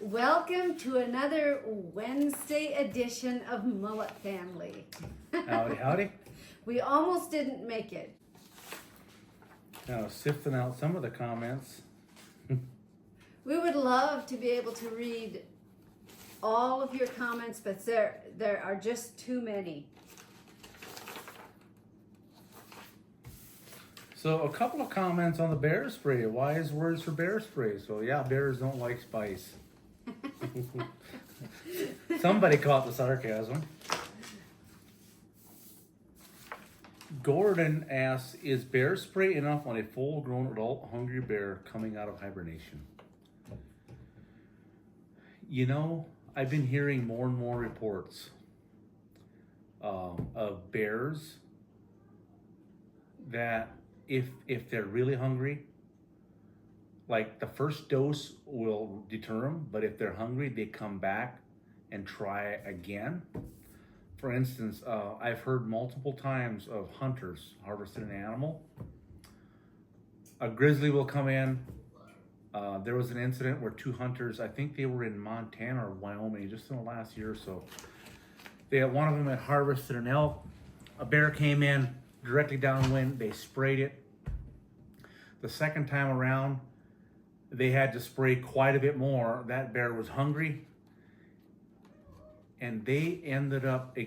Welcome to another Wednesday edition of Mullet Family. Howdy, howdy. We almost didn't make it. Now, sifting out some of the comments. We would love to be able to read all of your comments, but there are just too many. So a couple of comments on the bear spray. Wise words for bear spray. So yeah, bears don't like spice. Somebody caught the sarcasm. Gordon asks, is bear spray enough on a full-grown adult hungry bear coming out of hibernation? You know, I've been hearing more and more reports of bears that if they're really hungry, like the first dose will deter them, but if they're hungry, they come back and try again. For instance, I've heard multiple times of hunters harvesting an animal. A grizzly will come in. There was an incident where two hunters, I think they were in Montana or Wyoming, just in the last year or so. One of them had harvested an elk. A bear came in directly downwind. They sprayed it. The second time around, they had to spray quite a bit more. That bear was hungry, and they ended up they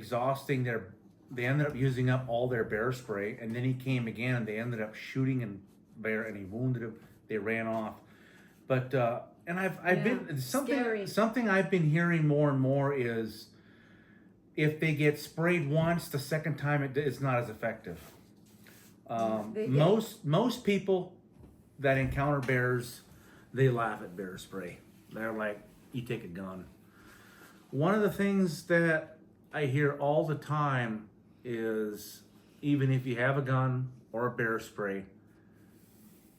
ended up using up all their bear spray, and then he came again, and they ended up shooting a bear, and he wounded him. They ran off. But and I've been something I've been hearing more and more is if they get sprayed once, the second time it's not as effective. Most people that encounter bears, they laugh at bear spray. They're like, you take a gun. One of the things that I hear all the time is even if you have a gun or a bear spray,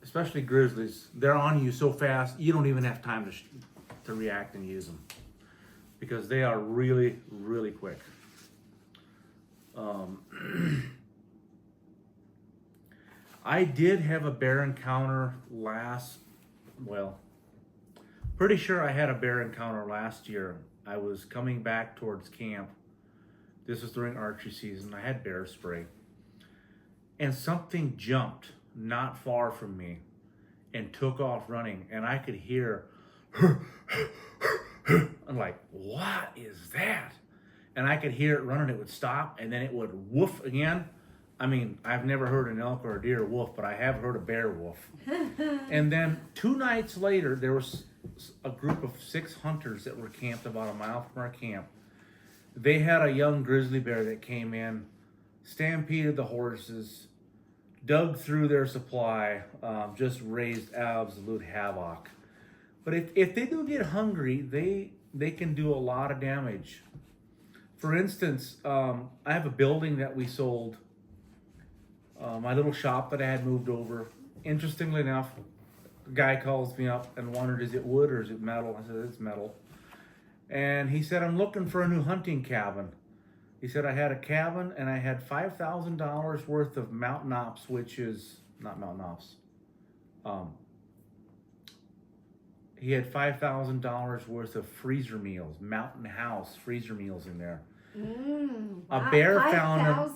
especially grizzlies, they're on you so fast you don't even have time to react and use them because they are really, really quick. I did have a bear encounter pretty sure I had a bear encounter last year. I was coming back towards camp. This was during archery season. I had bear spray. And something jumped not far from me and took off running. And I could hear, I'm like, what is that? And I could hear it running. It would stop and then it would woof again. I mean, I've never heard an elk or a deer woof, but I have heard a bear woof. And then 2 nights later, there was a group of 6 hunters that were camped about a mile from our camp. They had a young grizzly bear that came in, stampeded the horses, dug through their supply, just raised absolute havoc. But if they do get hungry, they can do a lot of damage. For instance, I have a building that we sold. My little shop that I had moved over. Interestingly enough, the guy calls me up and wondered, is it wood or is it metal? I said, it's metal. And he said, I'm looking for a new hunting cabin. He said, I had a cabin and I had $5,000 worth of Mountain Ops, which is not Mountain Ops. He had $5,000 worth of freezer meals, Mountain House freezer meals in there. A bear found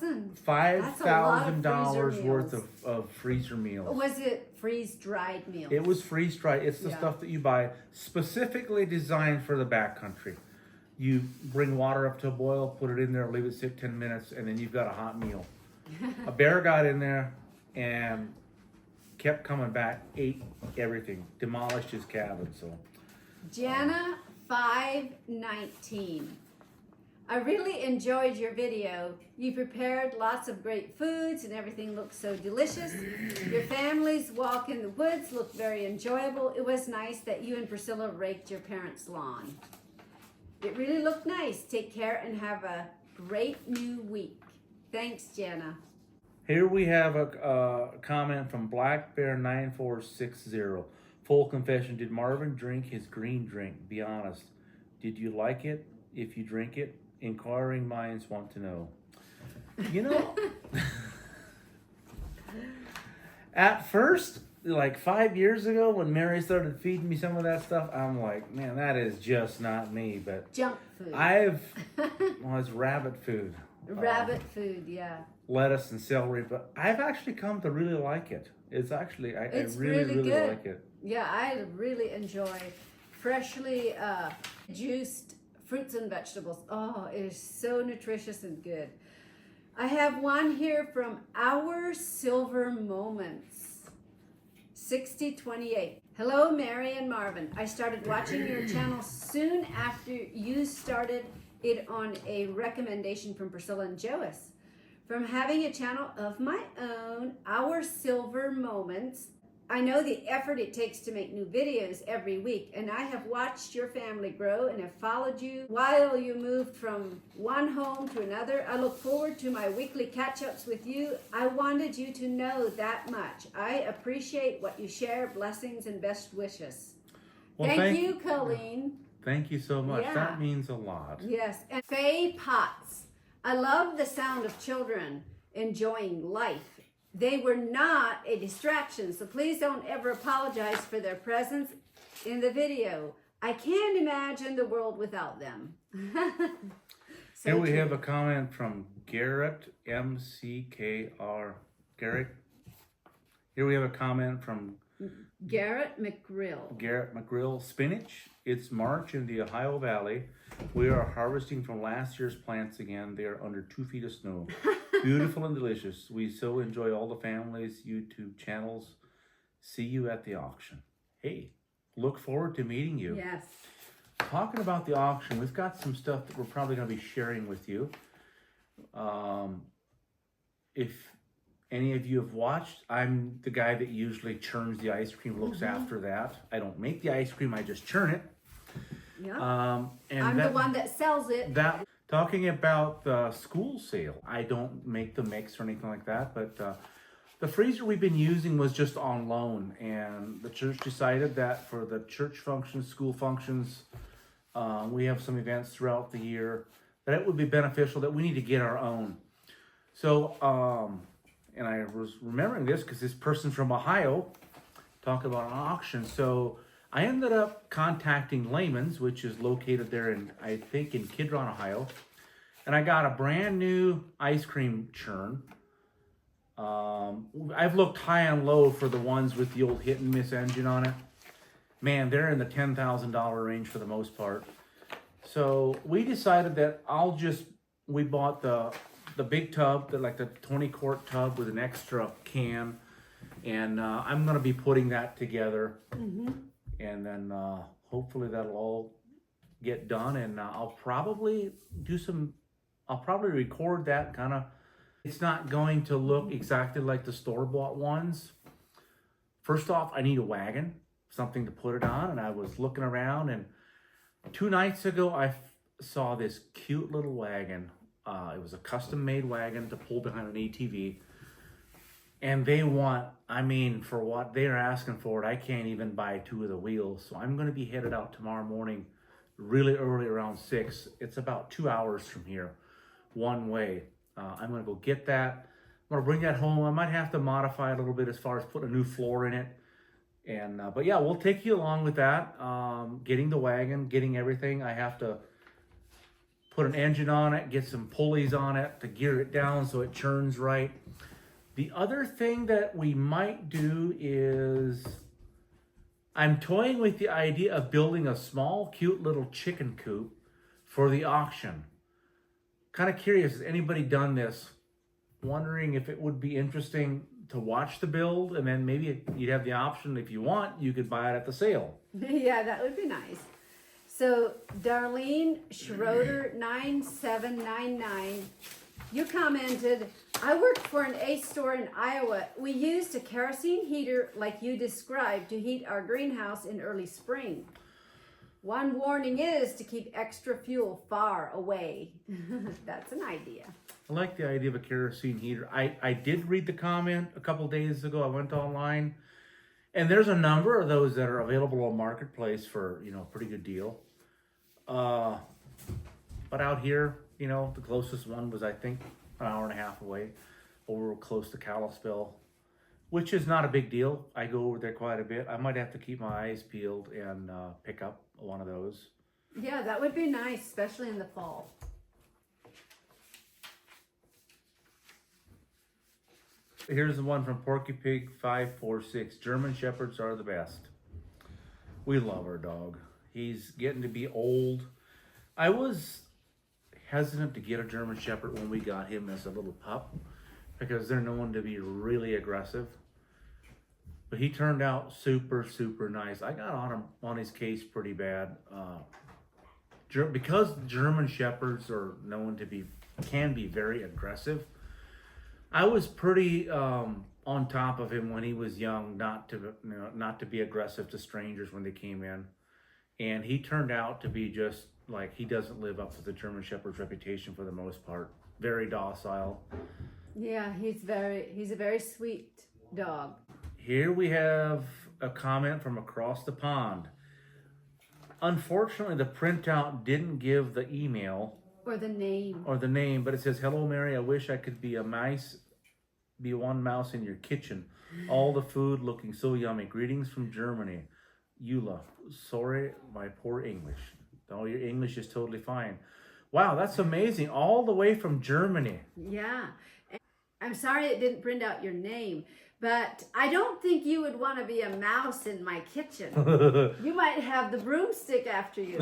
$5,000 worth of freezer meals. Was it freeze-dried meals? It was freeze-dried. It's the stuff that you buy specifically designed for the backcountry. You bring water up to a boil, put it in there, leave it sit 10 minutes, and then you've got a hot meal. A bear got in there and kept coming back, ate everything, demolished his cabin. So, Jana 519. I really enjoyed your video. You prepared lots of great foods and everything looked so delicious. Your family's walk in the woods looked very enjoyable. It was nice that you and Priscilla raked your parents' lawn. It really looked nice. Take care and have a great new week. Thanks, Jana. Here we have a comment from Black Bear 9460. Full confession, did Marvin drink his green drink? Be honest. Did you like it? If you drink it, inquiring minds want to know. You know, at first, like 5 years ago when Mary started feeding me some of that stuff, I'm like, man, that is just not me. But Junk food. well, it's rabbit food. Rabbit food, yeah. Lettuce and celery, but I've actually come to really like it. It's actually, I really good. like it. Yeah, I really enjoy freshly juiced fruits and vegetables. Oh, it is so nutritious and good. I have one here from Our Silver Moments, 6028. Hello, Mary and Marvin. I started watching your channel soon after you started it on a recommendation from Priscilla and Jois. From having a channel of my own, Our Silver Moments, I know the effort it takes to make new videos every week, and I have watched your family grow and have followed you while you moved from one home to another. I look forward to my weekly catch-ups with you. I wanted you to know that much. I appreciate what you share. Blessings and best wishes. Well, thank you, Colleen. Thank you so much. Yeah. That means a lot. Yes. And Faye Potts. I love the sound of children enjoying life. They were not a distraction, so please don't ever apologize for their presence in the video. I can't imagine the world without them. Here we have a comment from Garrett, MCKR. Garrett? Here we have a comment from Garrett McGrill. Garrett McGrill. Spinach. It's March in the Ohio Valley. We are harvesting from last year's plants again. They are under 2 feet of snow. Beautiful and delicious. We so enjoy all the family's YouTube channels. See you at the auction. Hey, look forward to meeting you. Yes. Talking about the auction, we've got some stuff that we're probably going to be sharing with you. If any of you have watched, I'm the guy that usually churns the ice cream, looks after that. I don't make the ice cream, I just churn it. Yeah. And I'm the one that sells it. Talking about the school sale, I don't make the mix or anything like that, but the freezer we've been using was just on loan, and the church decided that for the church functions, school functions, we have some events throughout the year, that it would be beneficial that we need to get our own. So, and I was remembering this because this person from Ohio talked about an auction. So I ended up contacting Lehman's, which is located there in, I think, in Kidron, Ohio. And I got a brand new ice cream churn. I've looked high and low for the ones with the old hit and miss engine on it. Man, they're in the $10,000 range for the most part. So we decided that we bought the big tub, like the 20-quart tub with an extra can. And I'm going to be putting that together. And then hopefully that'll all get done. And I'll probably record that kind of. It's not going to look exactly like the store-bought ones. First off, I need a wagon, something to put it on. And I was looking around, and 2 nights ago, I saw this cute little wagon. It was a custom-made wagon to pull behind an ATV. And they want, for what they're asking for it, I can't even buy 2 of the wheels. So I'm going to be headed out tomorrow morning really early, around 6. It's about 2 hours from here, one way. I'm going to go get that. I'm going to bring that home. I might have to modify it a little bit as far as putting a new floor in it. And but yeah, we'll take you along with that. Getting the wagon, getting everything. I have to put an engine on it, get some pulleys on it to gear it down so it churns right. The other thing that we might do is I'm toying with the idea of building a small, cute little chicken coop for the auction. Kind of curious, has anybody done this? Wondering if it would be interesting to watch the build, and then maybe you'd have the option, if you want, you could buy it at the sale. Yeah, that would be nice. So Darlene Schroeder 9799, you commented, I worked for an Ace store in Iowa. We used a kerosene heater like you described to heat our greenhouse in early spring. One warning is to keep extra fuel far away. That's an idea. I like the idea of a kerosene heater. I did read the comment a couple days ago. I went online, and there's a number of those that are available on Marketplace for, a pretty good deal. But out here, the closest one was, I think, an hour and a half away, over close to Kalispell. which is not a big deal. I go over there quite a bit. I might have to keep my eyes peeled and pick up one of those. Yeah, that would be nice, especially in the fall. Here's the one from Porky Pig 546. German Shepherds are the best. We love our dog. He's getting to be old. I was hesitant to get a German Shepherd when we got him as a little pup because they're known to be really aggressive. But he turned out super, super nice. I got on his case pretty bad. Because German Shepherds are known to can be very aggressive. I was pretty on top of him when he was young, not to be aggressive to strangers when they came in, and he turned out to be just like he doesn't live up to the German Shepherd's reputation for the most part. Very docile. Yeah, he's a very sweet dog. Here we have a comment from across the pond. Unfortunately, the printout didn't give the email. Or the name. But it says, "Hello, Mary. I wish I could be one mouse in your kitchen. All the food looking so yummy. Greetings from Germany. Eula." Sorry, my poor English. Oh, your English is totally fine. Wow, that's amazing. All the way from Germany. Yeah. I'm sorry it didn't print out your name, but I don't think you would want to be a mouse in my kitchen. You might have the broomstick after you.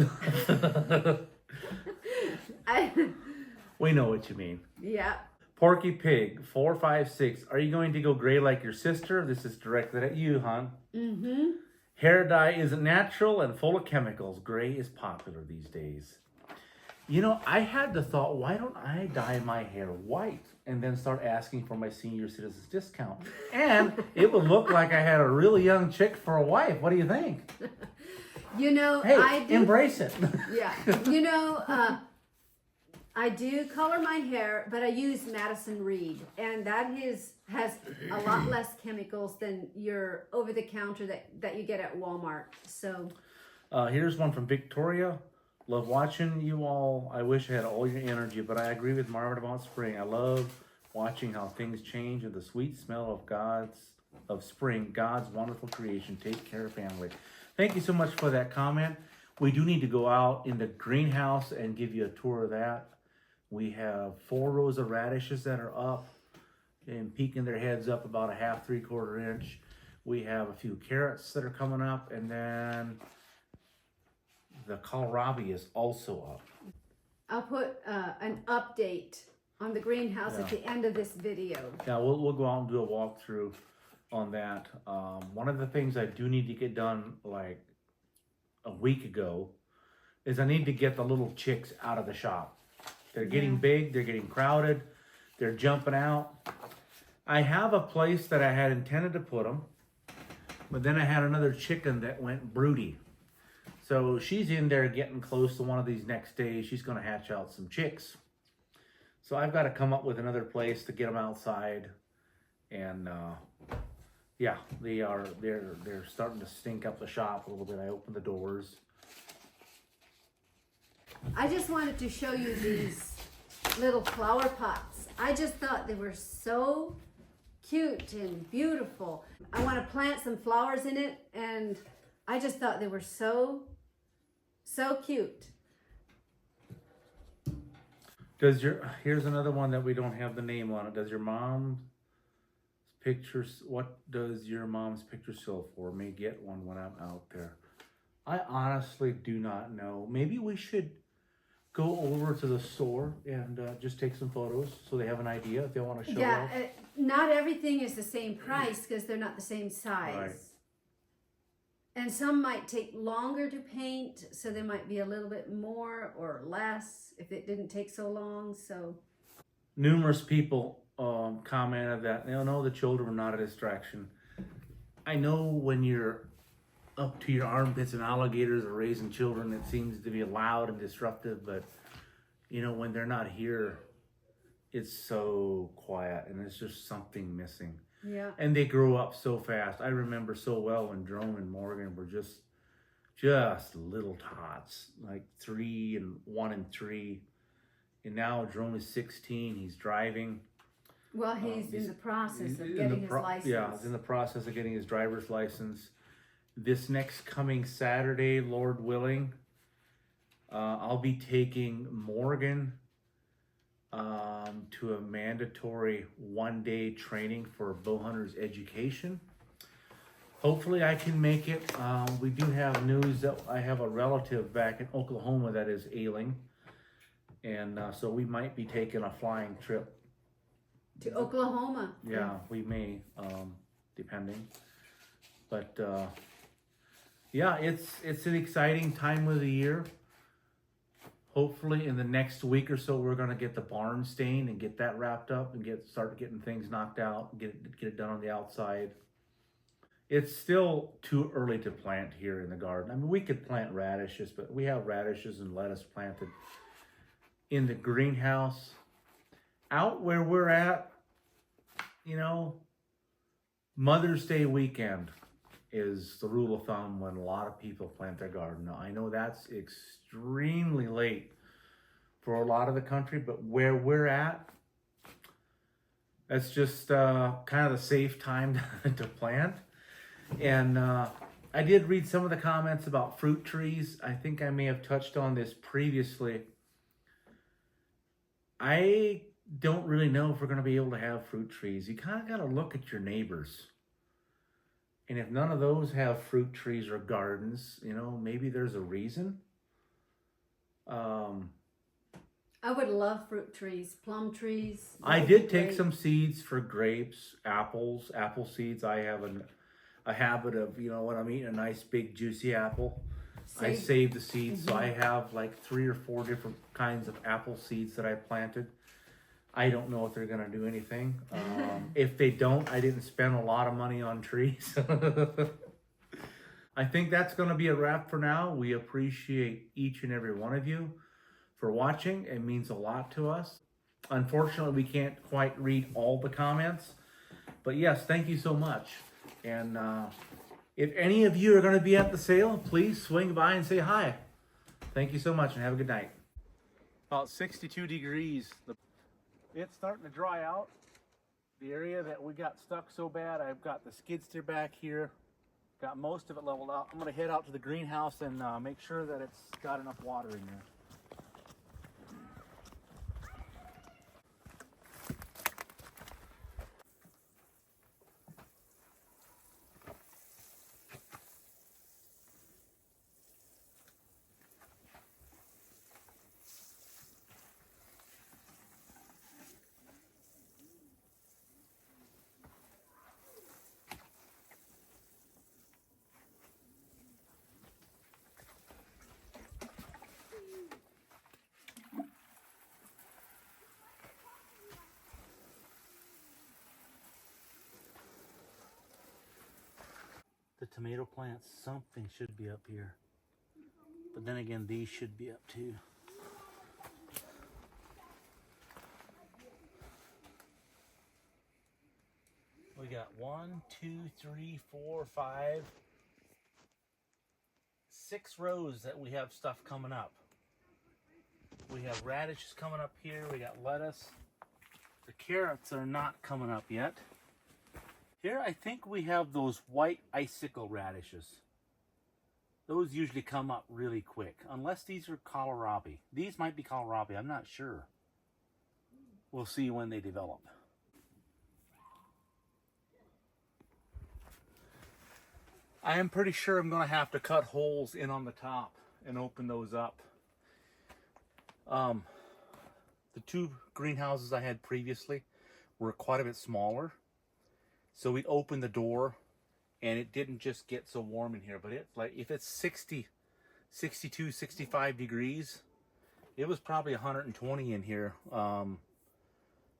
We know what you mean. Yeah. Porky Pig 456. Are you going to go gray like your sister? This is directed at you, hon. Mm-hmm. Hair dye isn't natural and full of chemicals. Gray is popular these days. You know, I had the thought, why don't I dye my hair white and then start asking for my senior citizens discount? And it would look like I had a really young chick for a wife. What do you think? You know, hey, I do embrace it. Yeah. You know, I do color my hair, but I use Madison Reed, and that has a lot less chemicals than your over-the-counter that you get at Walmart. So, here's one from Victoria. Love watching you all. I wish I had all your energy, but I agree with Marvin about spring. I love watching how things change and the sweet smell of spring, God's wonderful creation. Take care, family. Thank you so much for that comment. We do need to go out in the greenhouse and give you a tour of that. We have 4 rows of radishes that are up and peeking their heads up about a half, 3/4 inch. We have a few carrots that are coming up, and then the kohlrabi is also up. I'll put an update on the greenhouse at the end of this video. Yeah, we'll go out and do a walkthrough on that. One of the things I do need to get done like a week ago is I need to get the little chicks out of the shop. They're getting big, they're getting crowded, they're jumping out. I have a place that I had intended to put them, but then I had another chicken that went broody. So she's in there getting close to one of these next days. She's going to hatch out some chicks. So I've got to come up with another place to get them outside. And yeah, they're starting to stink up the shop a little bit. I opened the doors. I just wanted to show you these little flower pots. I just thought they were so cute and beautiful. I want to plant some flowers in it, and I just thought they were so cute. Here's another one that we don't have the name on it. Does your mom's pictures, what does your mom's picture sell for? May get one when I'm out there. I honestly do not know. Maybe we should go over to the store and just take some photos so they have an idea if they want to show off. Not everything is the same price because they're not the same size. Right. And some might take longer to paint, so they might be a little bit more or less if it didn't take so long. So numerous people commented that they know the children were not a distraction. I know when you're up to your armpits and alligators are raising children, it seems to be loud and disruptive, but you know, when they're not here, it's so quiet and there's just something missing. Yeah. And they grow up so fast. I remember so well when Jerome and Morgan were just little tots, like 3 and 1 and 3. And now Jerome is 16. He's driving. Well, he's in the process of in getting his license. Yeah, he's in the process of getting his driver's license. This next coming Saturday, Lord willing, I'll be taking Morgan to a mandatory one-day training for bow hunters education. Hopefully I can make it. We do have news that I have a relative back in Oklahoma that is ailing. And so we might be taking a flying trip. To Oklahoma. Yeah, we may, depending. But yeah, it's an exciting time of the year. Hopefully in the next week or so, we're gonna get the barn stained and get that wrapped up and start getting things knocked out, get it done on the outside. It's still too early to plant here in the garden. I mean, we could plant radishes, but we have radishes and lettuce planted in the greenhouse. Out where we're at, you know, Mother's Day weekend is the rule of thumb when a lot of people plant their garden. Now, I know that's extremely late for a lot of the country, but where we're at, that's just kind of the safe time to plant. And I did read some of the comments about fruit trees. I think I may have touched on this previously. I don't really know if we're going to be able to have fruit trees. You kind of got to look at your neighbors. And if none of those have fruit trees or gardens, you know, maybe there's a reason. I would love fruit trees, plum trees. I did take some seeds for grapes, apples, apple seeds. I have a habit of, you know, when I'm eating a nice big juicy apple, I save the seeds. So I have like 3 or 4 different kinds of apple seeds that I planted. I don't know if they're going to do anything. If they don't, I didn't spend a lot of money on trees. I think that's going to be a wrap for now. We appreciate each and every one of you for watching. It means a lot to us. Unfortunately, we can't quite read all the comments. But yes, thank you so much. And if any of you are going to be at the sale, please swing by and say hi. Thank you so much and have a good night. About 62 degrees. It's starting to dry out. The area that we got stuck so bad, I've got the skid steer back here. Got most of it leveled out. I'm going to head out to the greenhouse and make sure that it's got enough water in there. The tomato plants, something should be up here. But then again, these should be up too. We got 1, 2, 3, 4, 5, 6 rows that we have stuff coming up. We have radishes coming up here. We got lettuce. The carrots are not coming up yet. Here, I think we have those white icicle radishes. Those usually come up really quick, unless these are kohlrabi. These might be kohlrabi, I'm not sure. We'll see when they develop. I am pretty sure I'm going to have to cut holes in on the top and open those up. The 2 greenhouses I had previously were quite a bit smaller. So we'd open the door and it didn't just get so warm in here, but it's like, if it's 60, 62, 65 degrees, it was probably 120 in here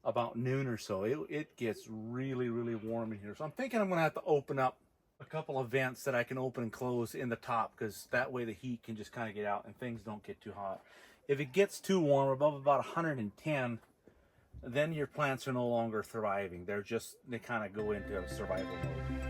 about noon or so. It gets really, really warm in here. So I'm thinking I'm gonna have to open up a couple of vents that I can open and close in the top, because that way the heat can just kind of get out and things don't get too hot. If it gets too warm, above about 110, then your plants are no longer thriving. They kind of go into survival mode.